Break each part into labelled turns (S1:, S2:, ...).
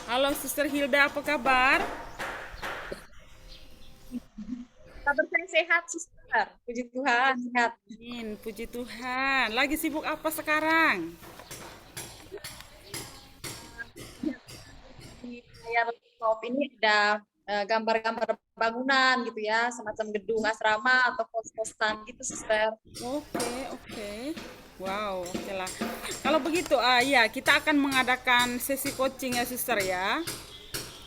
S1: Halo Suster Hilda, apa kabar?
S2: Kabar saya sehat, suster. Puji Tuhan, sehat.
S1: Amin, puji Tuhan. Lagi sibuk apa sekarang?
S2: Di layar laptop ini ada gambar-gambar bangunan gitu ya, semacam gedung asrama atau kos-kosan gitu, suster.
S1: Oke, oke. Wow, oke lah. Kalau begitu, ya kita akan mengadakan sesi coaching ya Suster ya.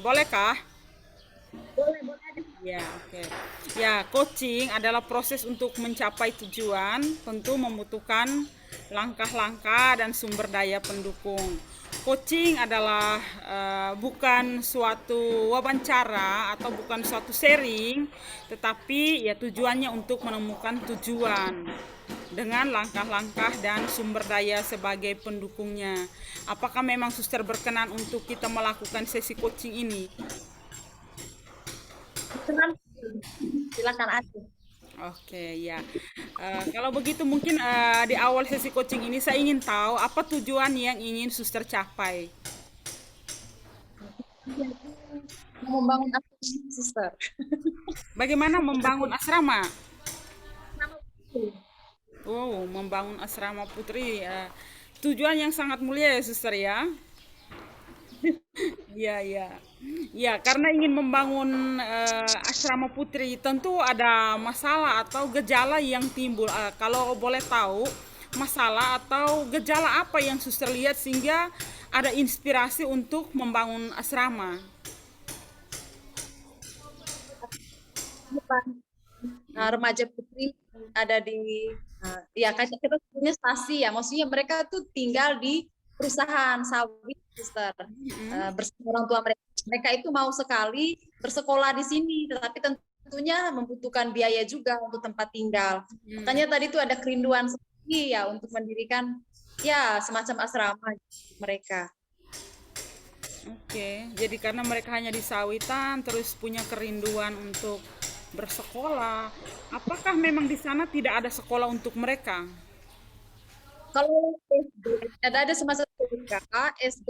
S1: Bolehkah?
S2: Boleh, boleh aja.
S1: Ya, oke. Ya, coaching adalah proses untuk mencapai tujuan, tentu membutuhkan langkah-langkah dan sumber daya pendukung. Coaching adalah bukan suatu wawancara atau bukan suatu sharing, tetapi ya tujuannya untuk menemukan tujuan dengan langkah-langkah dan sumber daya sebagai pendukungnya. Apakah memang suster berkenan untuk kita melakukan sesi coaching ini?
S2: Silakan, silakan aja.
S1: Oke, ya. Kalau begitu mungkin di awal sesi coaching ini saya ingin tahu apa tujuan yang ingin suster capai.
S2: Jadi, mau membangun asrama, suster.
S1: Bagaimana membangun asrama?
S2: Nama itu.
S1: Oh, membangun asrama putri. Tujuan yang sangat mulia ya suster ya. Iya, iya. Ya, karena ingin membangun asrama putri, tentu ada masalah atau gejala yang timbul. Kalau boleh tahu, masalah atau gejala apa yang suster lihat sehingga ada inspirasi untuk membangun asrama?
S2: Depan remaja putri ada di ya kan kita punya stasi ya, maksudnya mereka tuh tinggal di perusahaan sawit, suster. Bersama orang tua mereka. Mereka itu mau sekali bersekolah di sini, tetapi tentunya membutuhkan biaya juga untuk tempat tinggal.
S1: Hmm,
S2: Makanya tadi tuh ada kerinduan sekali ya untuk mendirikan ya semacam asrama mereka.
S1: oke, jadi karena mereka hanya di sawitan, terus punya kerinduan untuk bersekolah. Apakah memang di sana tidak ada sekolah untuk mereka?
S2: Kalau SD, ada semacam TK, SD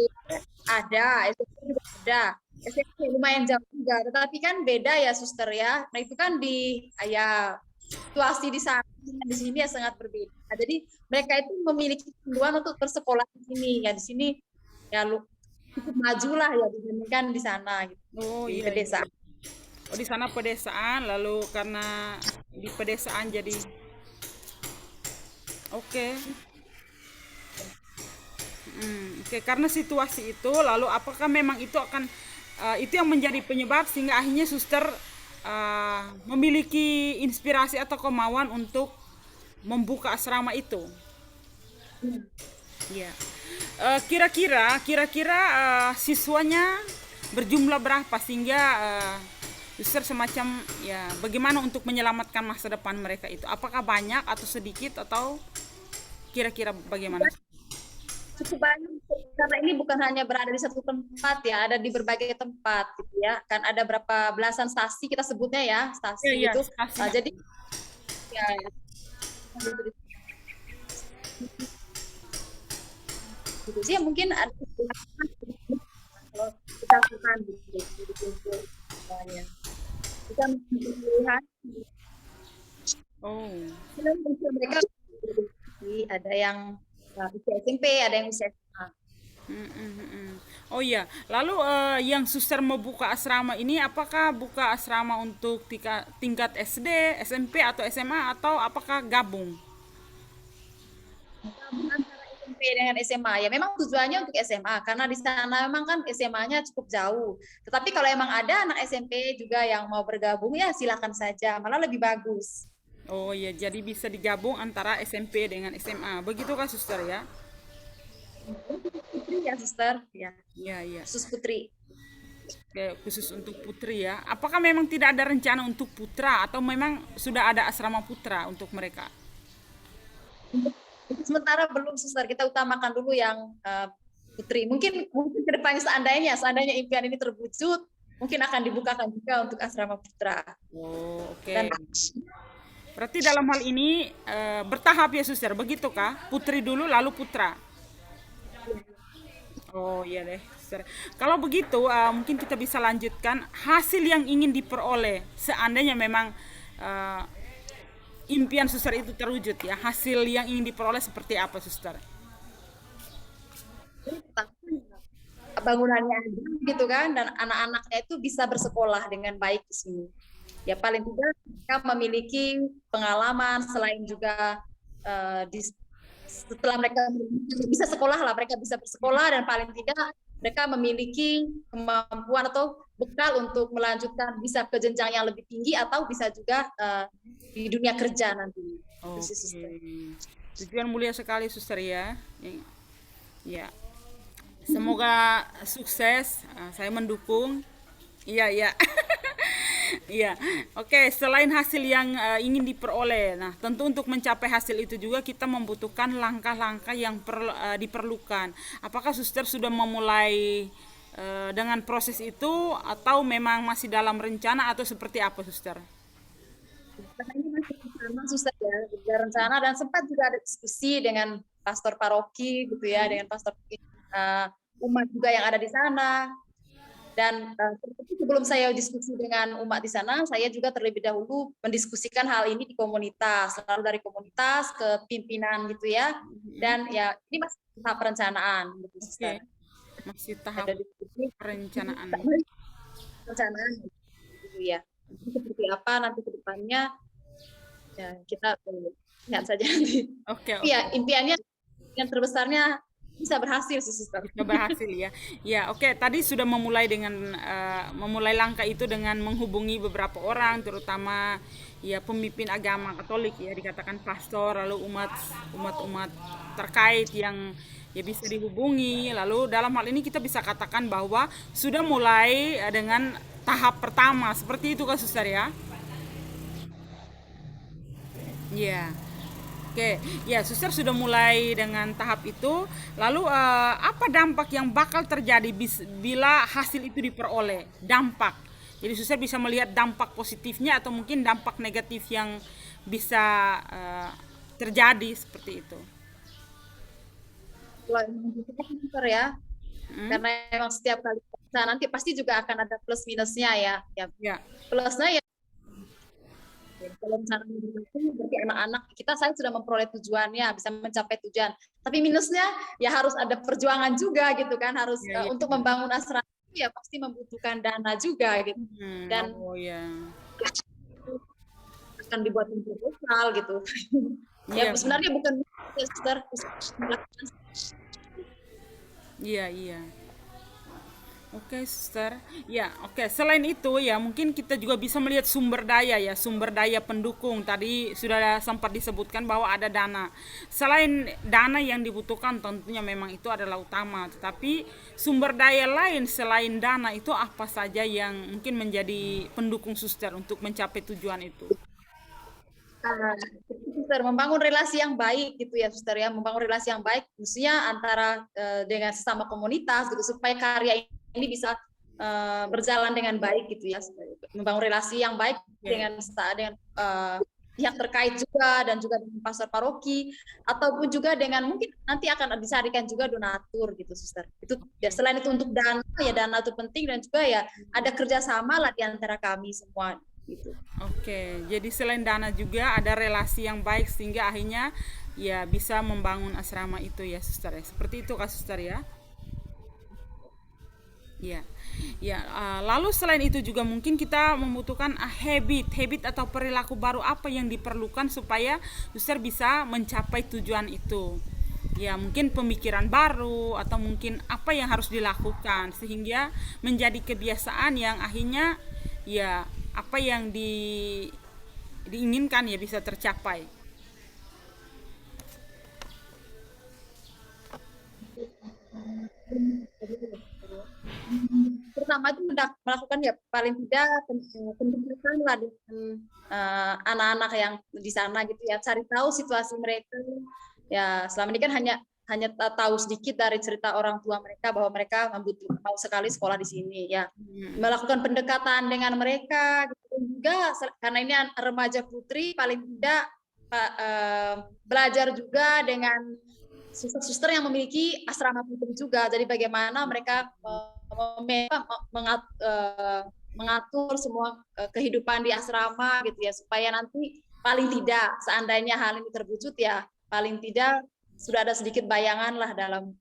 S2: ada, SMP juga ada. SMP lumayan jauh juga, tetapi kan beda ya suster ya. Nah itu kan di ya situasi di sana dengan di sini ya sangat berbeda. Nah, jadi mereka itu memiliki kerinduan untuk bersekolah di sini. Ya di sini ya cukup maju lah ya dibandingkan di sana gitu,
S1: Oh
S2: di
S1: iya, iya,
S2: pedesaan.
S1: iya. Oh di sana pedesaan, lalu karena di pedesaan jadi oke. Oke, karena situasi itu, lalu apakah memang itu akan itu yang menjadi penyebab sehingga akhirnya suster memiliki inspirasi atau kemauan untuk membuka asrama itu? Ya. Kira-kira siswanya berjumlah berapa sehingga suster semacam ya bagaimana untuk menyelamatkan masa depan mereka itu? Apakah banyak atau sedikit atau kira-kira bagaimana?
S2: Cukup banyak karena ini bukan hanya berada di satu tempat ya, ada di berbagai tempat gitu ya. Kan ada berapa belasan stasi kita sebutnya ya,
S1: Iya,
S2: stasi
S1: iya,
S2: gitu.
S1: stasiun.
S2: Jadi ya gitu sih ya, mungkin ada kalau kita lakukan gitu, jadi kumpul semuanya. Kita melihat
S1: Oh.
S2: usia mereka ada yang usia SMP, ada yang usia SMA.
S1: Mm, mm, mm. Oh iya, lalu yang suster mau buka asrama ini apakah buka asrama untuk tingkat SD, SMP atau SMA atau apakah gabung?
S2: Gabung antara SMP dengan SMA ya memang tujuannya untuk SMA karena di sana memang kan SMA-nya cukup jauh. Tetapi kalau emang ada anak SMP juga yang mau bergabung ya silakan saja, malah lebih bagus.
S1: Oh iya, jadi bisa digabung antara SMP dengan SMA. Begitukah suster ya?
S2: Putri ya suster, ya
S1: Iya, iya.
S2: khusus putri.
S1: Kayak khusus untuk putri ya. Apakah memang tidak ada rencana untuk putra atau memang sudah ada asrama putra untuk mereka?
S2: Untuk sementara belum suster, kita utamakan dulu yang putri. Mungkin mungkin kedepannya seandainya impian ini terwujud, mungkin akan dibukakan juga untuk asrama putra.
S1: Oh,
S2: Dan
S1: oke. Berarti dalam hal ini bertahap ya suster, begitukah? Putri dulu lalu putra. Oh iya deh. Kalau begitu, mungkin kita bisa lanjutkan hasil yang ingin diperoleh. Seandainya memang eh, impian suster itu terwujud ya, hasil yang ingin diperoleh seperti apa suster?
S2: Jadi pertama, bangunannya ada gitu kan, dan anak-anaknya itu bisa bersekolah dengan baik di sini. Ya paling tidak mereka memiliki pengalaman selain juga setelah mereka bisa sekolah lah, mereka bisa bersekolah dan paling tidak mereka memiliki kemampuan atau bekal untuk melanjutkan bisa ke jenjang yang lebih tinggi atau bisa juga di dunia kerja nanti. Itu sih,
S1: Oke.
S2: Suster.
S1: Tujuan mulia sekali suster ya. Ya. Semoga sukses. Saya mendukung. Iya, iya. Iya, oke. Selain hasil yang ingin diperoleh, nah tentu untuk mencapai hasil itu juga kita membutuhkan langkah-langkah yang diperlukan. Apakah suster sudah memulai dengan proses itu atau memang masih dalam rencana atau seperti apa suster?
S2: Karena ini masih rencana, Suster ya, ada rencana dan sempat juga ada diskusi dengan pastor paroki gitu ya, dengan pastor umat juga yang ada di sana. Dan sebelum saya diskusi dengan umat di sana, saya juga terlebih dahulu mendiskusikan hal ini di komunitas, lalu dari komunitas ke pimpinan gitu ya. Dan ya ini masih tahap perencanaan gitu,
S1: Oke,
S2: Suster.
S1: masih tahap
S2: Ada diskusi
S1: perencanaan.
S2: perencanaan gitu ya. Jadi seperti apa nanti ke depannya ya kita lihat saja nanti.
S1: Oke,
S2: Tapi ya
S1: oke.
S2: impiannya yang terbesarnya bisa berhasil sih, Suster.
S1: Bisa berhasil ya. Ya, oke. Tadi sudah memulai dengan memulai langkah itu dengan menghubungi beberapa orang, terutama ya pemimpin agama Katolik ya, dikatakan pastor, lalu umat terkait yang ya bisa dihubungi. Lalu dalam hal ini kita bisa katakan bahwa sudah mulai dengan tahap pertama. Seperti itu kan, Suster ya? Iya. Oke, ya suster sudah mulai dengan tahap itu. Lalu apa dampak yang bakal terjadi bila hasil itu diperoleh? Dampak. Jadi suster bisa melihat dampak positifnya atau mungkin dampak negatif yang bisa terjadi seperti itu.
S2: Kalau emang gitu kan, Suster ya,
S1: Hmm?
S2: karena emang setiap kali nah nanti pasti juga akan ada plus minusnya ya. Ya
S1: Ya,
S2: plusnya ya kalau misalnya berarti anak-anak kita saya sudah memperoleh tujuannya bisa mencapai tujuan. Tapi minusnya ya harus ada perjuangan juga gitu kan, harus
S1: ya, ya.
S2: untuk membangun asrama ya pasti membutuhkan dana juga gitu. Dan
S1: Oh ya,
S2: akan dibuat proposal gitu. Ya
S1: iya,
S2: sebenarnya bukan ya, Suster,
S1: iya, iya. Oke, Suster. Ya, oke. Selain itu, ya mungkin kita juga bisa melihat sumber daya ya, sumber daya pendukung. Tadi sudah sempat disebutkan bahwa ada dana. Selain dana yang dibutuhkan, tentunya memang itu adalah utama. Tetapi sumber daya lain selain dana itu apa saja yang mungkin menjadi pendukung Suster untuk mencapai tujuan itu?
S2: Nah, Suster, membangun relasi yang baik gitu ya, Suster ya, membangun relasi yang baik, khususnya antara dengan sesama komunitas gitu, supaya karya ini bisa berjalan dengan baik gitu ya, membangun relasi yang baik
S1: Oke.
S2: dengan pihak terkait juga dan juga dengan pastor paroki ataupun juga dengan mungkin nanti akan dicarikan juga donatur gitu, Suster. Itu ya,
S1: Oke.
S2: selain itu untuk dana ya dana itu penting dan juga ya ada kerjasama lah di antara kami semua gitu.
S1: Oke, jadi selain dana juga ada relasi yang baik sehingga akhirnya ya bisa membangun asrama itu ya, Suster ya. Seperti itu Kak Suster ya. Ya, ya. Lalu selain itu juga mungkin kita membutuhkan habit atau perilaku baru apa yang diperlukan supaya user bisa mencapai tujuan itu. Ya, mungkin pemikiran baru atau mungkin apa yang harus dilakukan sehingga menjadi kebiasaan yang akhirnya ya apa yang diinginkan ya bisa tercapai.
S2: Pertama itu melakukan ya paling tidak pendidikan lah dengan anak-anak yang di sana gitu ya, cari tahu situasi mereka ya selama ini kan hanya tahu sedikit dari cerita orang tua mereka bahwa mereka mau sekali sekolah di sini ya,
S1: Hmm.
S2: melakukan pendekatan dengan mereka gitu. Juga karena ini remaja putri paling tidak belajar juga dengan suster-suster yang memiliki asrama putri juga. Jadi bagaimana mereka mengatur semua kehidupan di asrama gitu ya, supaya nanti paling tidak seandainya hal ini terwujud ya, paling tidak sudah ada sedikit bayangan lah dalam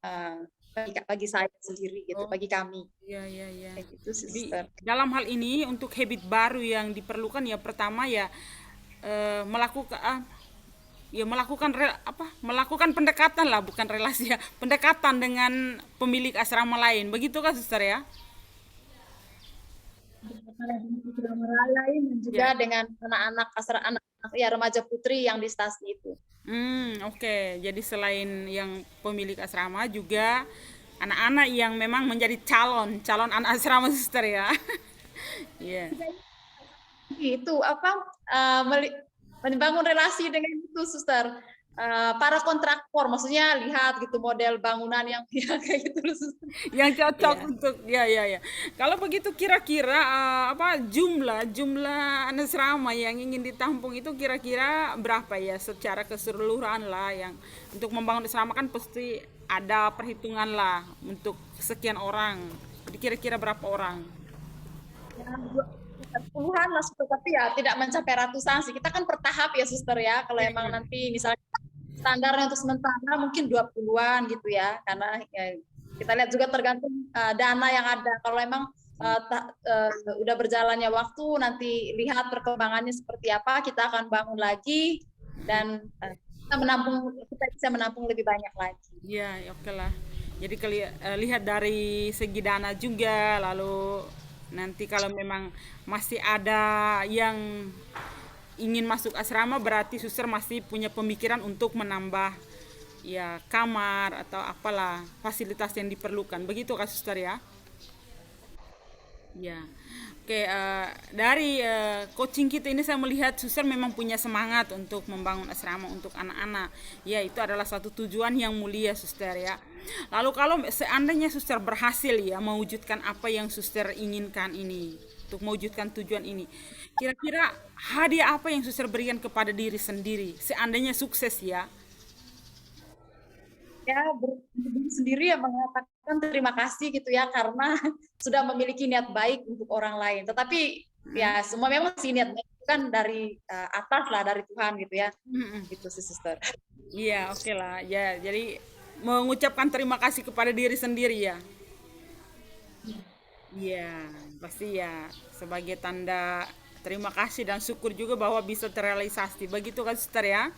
S2: bagi saya sendiri gitu, bagi kami.
S1: Iya, iya, iya.
S2: Kayak gitu,
S1: Jadi
S2: Sister.
S1: dalam hal ini untuk habit baru yang diperlukan ya pertama ya melakukan pendekatan lah, bukan relasi ya, pendekatan dengan pemilik asrama lain. Begitu kan, Suster ya?
S2: Lain dan juga
S1: Ya.
S2: dengan anak-anak anak ya remaja putri yang di stasi itu.
S1: Oke. Jadi selain yang pemilik asrama juga anak-anak yang memang menjadi calon anak asrama, Suster ya. Iya.
S2: Itu apa membangun relasi dengan itu, Suster. Para kontraktor, maksudnya lihat gitu model bangunan yang ya, kayak gitu, Suster.
S1: Yang cocok
S2: Ya.
S1: untuk ya. Kalau begitu kira-kira jumlah anak asrama yang ingin ditampung itu kira-kira berapa ya secara keseluruhan lah, yang untuk membangun asrama kan pasti ada perhitungan lah untuk sekian orang. Jadi kira-kira berapa orang?
S2: Puluhan lah, Suster, tapi ya tidak mencapai ratusan sih. Kita kan bertahap ya, Suster ya. Kalau emang nanti misalnya standarnya untuk sementara mungkin 20-an gitu ya, karena ya, kita lihat juga tergantung dana yang ada. Kalau emang udah berjalannya waktu, nanti lihat perkembangannya seperti apa, kita akan bangun lagi dan kita bisa menampung lebih banyak lagi.
S1: Iya, ya oke lah. Jadi lihat dari segi dana juga, lalu nanti kalau memang masih ada yang ingin masuk asrama berarti suster masih punya pemikiran untuk menambah ya kamar atau apalah fasilitas yang diperlukan. Begitu kan, suster ya? Ya. Oke, dari coaching kita ini saya melihat suster memang punya semangat untuk membangun asrama untuk anak-anak. Ya, itu adalah satu tujuan yang mulia, suster ya. Lalu kalau seandainya suster berhasil ya mewujudkan apa yang suster inginkan ini, untuk mewujudkan tujuan ini, kira-kira hadiah apa yang suster berikan kepada diri sendiri seandainya sukses ya?
S2: Ya sendiri ya mengatakan terima kasih gitu ya, karena sudah memiliki niat baik untuk orang lain. Tetapi ya semua memang sih niat baik itu kan dari atas lah, dari Tuhan gitu ya. Gitu sih, Suster.
S1: Iya, oke lah. Ya, jadi mengucapkan terima kasih kepada diri sendiri ya. Iya, pasti ya sebagai tanda terima kasih dan syukur juga bahwa bisa terrealisasi. Begitu kan, Suster ya?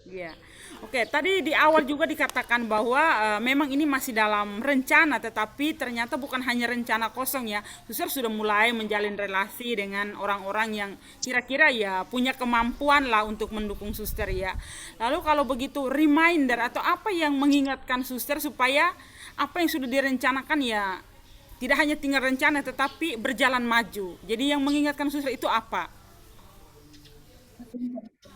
S1: Iya. Oke, tadi di awal juga dikatakan bahwa memang ini masih dalam rencana, tetapi ternyata bukan hanya rencana kosong ya. Suster sudah mulai menjalin relasi dengan orang-orang yang kira-kira ya punya kemampuan lah untuk mendukung suster ya. Lalu kalau begitu reminder atau apa yang mengingatkan suster supaya apa yang sudah direncanakan ya tidak hanya tinggal rencana tetapi berjalan maju. Jadi yang mengingatkan suster itu apa?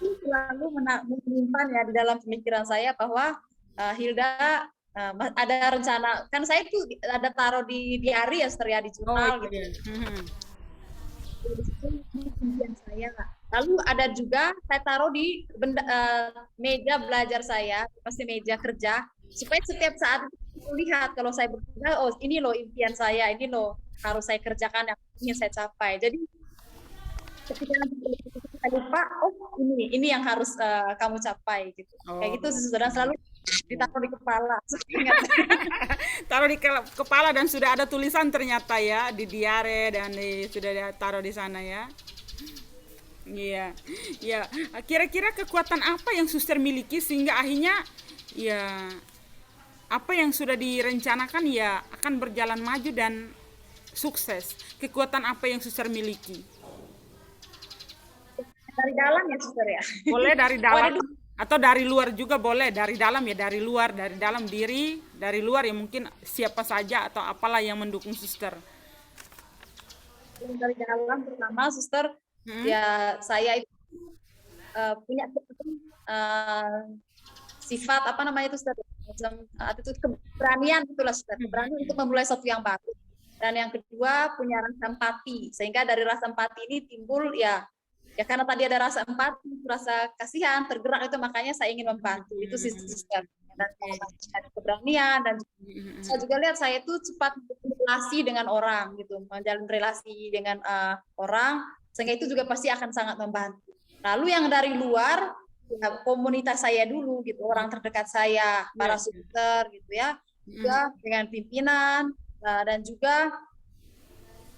S2: Selalu menyimpan ya di dalam pemikiran saya bahwa Hilda ada rencana, kan saya itu ada taruh di diary ya, Suster ya, di
S1: Oh
S2: jurnal
S1: iya.
S2: gitu. Impian saya. Lalu ada juga saya taruh di meja belajar saya, pasti meja kerja, supaya setiap saat itu lihat kalau saya bekerja, oh ini loh impian saya, ini loh harus saya kerjakan yang ingin saya capai. Jadi ketika saya lupa, oh ini yang harus kamu capai gitu.
S1: Oh.
S2: Kayak gitu sudah selalu ditaruh di kepala. Ingat.
S1: Taruh di kepala dan sudah ada tulisan ternyata ya di diare dan sudah taruh di sana ya. Iya, ya. Kira-kira kekuatan apa yang suster miliki sehingga akhirnya ya apa yang sudah direncanakan ya akan berjalan maju dan sukses. Kekuatan apa yang suster miliki?
S2: Dari dalam ya, Suster ya.
S1: Boleh dari dalam
S2: Waduh.
S1: atau dari luar juga boleh. Dari dalam ya dari luar, dari dalam diri, dari luar ya mungkin siapa saja atau apalah yang mendukung suster.
S2: Dari dalam pertama, Suster, ya saya itu punya sifat apa namanya itu, Suster, itu keberanian itulah, Suster, keberanian untuk memulai sesuatu yang baru. Dan yang kedua punya rasa empati, sehingga dari rasa empati ini timbul ya Ya karena tadi ada rasa empati, rasa kasihan, tergerak itu makanya saya ingin membantu. Itu sih sister. Dan ada keberanian dan saya juga lihat saya itu cepat berrelasi dengan orang gitu, menjalin relasi dengan orang sehingga itu juga pasti akan sangat membantu. Lalu yang dari luar ya, komunitas saya dulu gitu, orang terdekat saya, para suster gitu ya, juga dengan pimpinan dan juga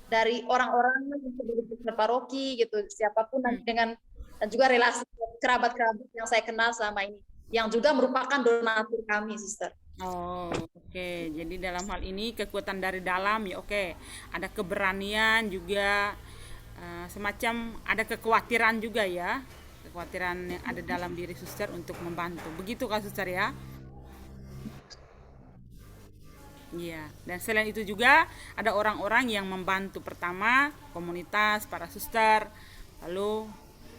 S2: dari orang-orang yang dari paroki gitu, siapapun dengan dan juga relasi kerabat-kerabat yang saya kenal selama ini, yang juga merupakan donatur kami, sister.
S1: Oh, oke. Jadi dalam hal ini kekuatan dari dalam ya oke. Ada keberanian juga semacam ada kekhawatiran juga ya. Kekhawatiran yang ada dalam diri suster untuk membantu. Begitu Kak Suster ya? Iya. Dan selain itu juga ada orang-orang yang membantu. Pertama, komunitas para suster, lalu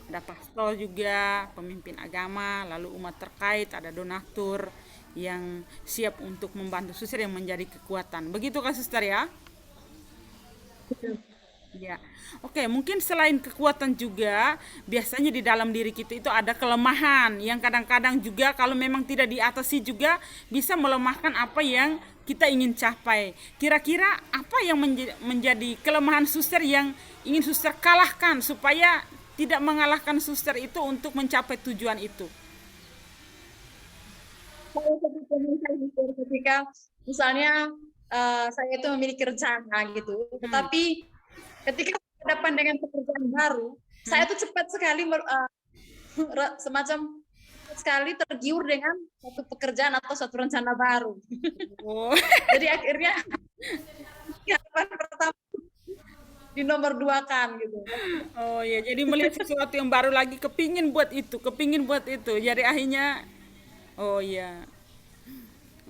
S1: ada pastor juga, pemimpin agama, lalu umat terkait, ada donatur yang siap untuk membantu suster yang menjadi kekuatan. Begitu Kak Suster ya? Ya. Oke, mungkin selain kekuatan juga biasanya di dalam diri kita itu ada kelemahan yang kadang-kadang juga kalau memang tidak diatasi juga bisa melemahkan apa yang kita ingin capai. Kira-kira apa yang menjadi kelemahan suster yang ingin suster kalahkan supaya tidak mengalahkan suster itu untuk mencapai tujuan itu?
S2: Saya ketika misalnya saya itu memiliki rencana gitu, tetapi ketika berhadapan dengan pekerjaan baru, saya tuh cepat sekali semacam sekali tergiur dengan satu pekerjaan atau satu rencana baru.
S1: Oh.
S2: Jadi akhirnya harapan pertama di nomor dua kan gitu.
S1: Oh ya, jadi melihat sesuatu yang baru lagi kepingin buat itu. Jadi akhirnya, oh ya,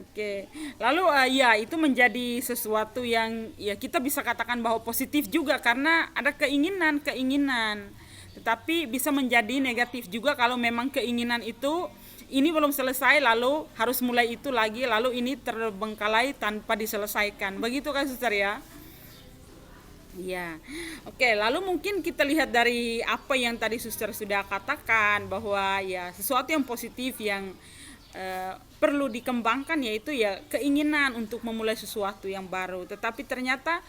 S1: oke. Lalu ya itu menjadi sesuatu yang ya kita bisa katakan bahwa positif juga karena ada keinginan. Tetapi bisa menjadi negatif juga kalau memang keinginan itu ini belum selesai lalu harus mulai itu lagi lalu ini terbengkalai tanpa diselesaikan. Begitu kan Suster ya? Iya, oke. Lalu mungkin kita lihat dari apa yang tadi Suster sudah katakan bahwa ya sesuatu yang positif yang perlu dikembangkan yaitu ya keinginan untuk memulai sesuatu yang baru. Tetapi ternyata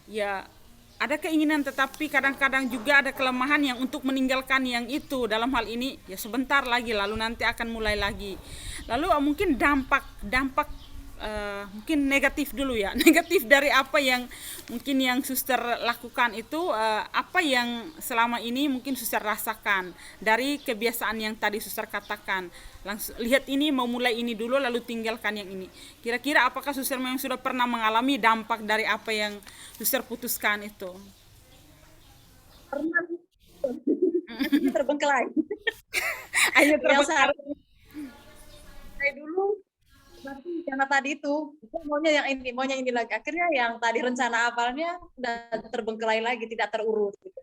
S1: ya ada keinginan tetapi kadang-kadang juga ada kelemahan yang untuk meninggalkan yang itu dalam hal ini ya sebentar lagi lalu nanti akan mulai lagi. Lalu mungkin dampak mungkin negatif dulu ya negatif dari apa yang mungkin yang suster lakukan itu apa yang selama ini mungkin suster rasakan dari kebiasaan yang tadi suster katakan langsung lihat ini mau mulai ini dulu lalu tinggalkan yang ini kira-kira apakah suster memang sudah pernah mengalami dampak dari apa yang suster putuskan itu?
S2: Pernah terbengkelai.
S1: Ayo
S2: Yang saya dulu karena tadi itu maunya ini lagi akhirnya yang tadi rencana awalnya udah terbengkelai lagi tidak terurus gitu.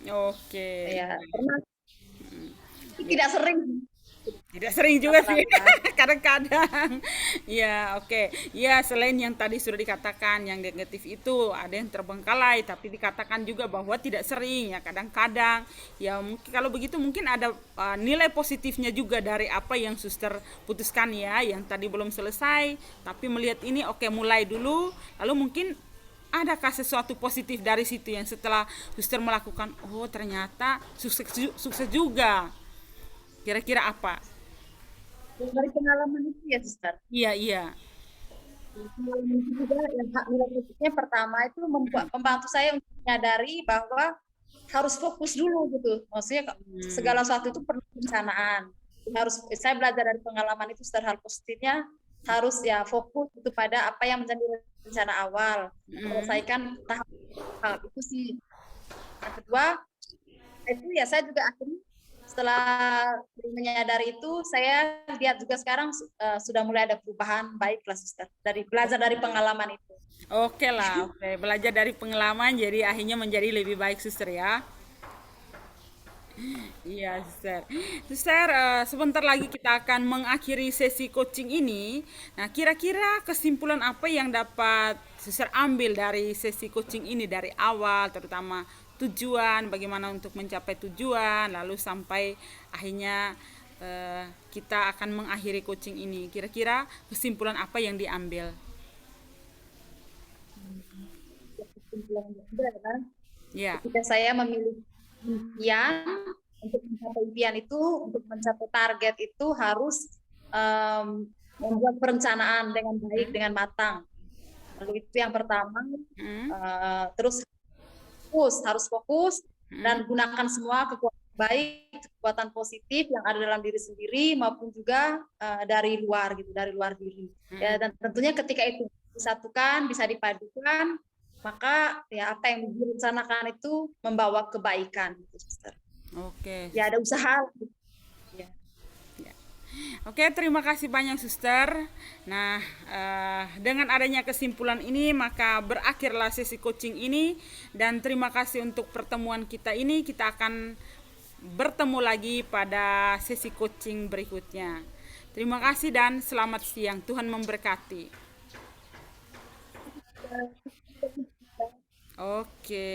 S1: Oke.
S2: Ya pernah tidak sering
S1: juga sih kadang-kadang ya oke. Ya selain yang tadi sudah dikatakan yang negatif itu ada yang terbengkalai tapi dikatakan juga bahwa tidak sering ya kadang-kadang ya mungkin kalau begitu mungkin ada nilai positifnya juga dari apa yang suster putuskan ya yang tadi belum selesai tapi melihat ini oke mulai dulu lalu mungkin adakah sesuatu positif dari situ yang setelah suster melakukan oh ternyata sukses juga kira-kira apa?
S2: dari pengalaman itu ya sister.
S1: Iya.
S2: Pengalaman itu juga yang nilai positifnya pertama itu membantu saya untuk menyadari bahwa harus fokus dulu gitu. Maksudnya segala sesuatu itu perlu perencanaan. Saya belajar dari pengalaman itu hal positifnya harus ya fokus itu pada apa yang menjadi rencana awal. Menyelesaikan tahap itu sih. Yang kedua itu ya saya juga akhirnya setelah menyadari itu saya lihat juga sekarang sudah mulai ada perubahan baik lah sister dari belajar dari pengalaman itu.
S1: Oke lah, oke. Belajar dari pengalaman jadi akhirnya menjadi lebih baik suster ya. Iya suster. Suster sebentar lagi kita akan mengakhiri sesi coaching ini. Nah kira-kira kesimpulan apa yang dapat suster ambil dari sesi coaching ini dari awal terutama tujuan, bagaimana untuk mencapai tujuan, lalu sampai akhirnya kita akan mengakhiri coaching ini. Kira-kira kesimpulan apa yang diambil?
S2: Kesimpulan yang ada,
S1: Ya.
S2: ketika saya memilih impian, untuk mencapai impian itu, untuk mencapai target itu harus membuat perencanaan dengan baik, dengan matang. Lalu itu yang pertama. Terus harus fokus dan gunakan semua kekuatan baik, kekuatan positif yang ada dalam diri sendiri maupun juga dari luar gitu, dari luar diri. Ya, dan tentunya ketika itu disatukan, bisa dipadukan, maka ya apa yang direncanakan itu membawa kebaikan gitu, Suster.
S1: Oke.
S2: Ya ada usaha. Ya.
S1: Oke, terima kasih banyak Suster. Nah, dengan adanya kesimpulan ini maka berakhirlah sesi coaching ini, dan terima kasih untuk pertemuan kita ini. Kita akan bertemu lagi pada sesi coaching berikutnya. Terima kasih dan selamat siang. Tuhan memberkati. Oke.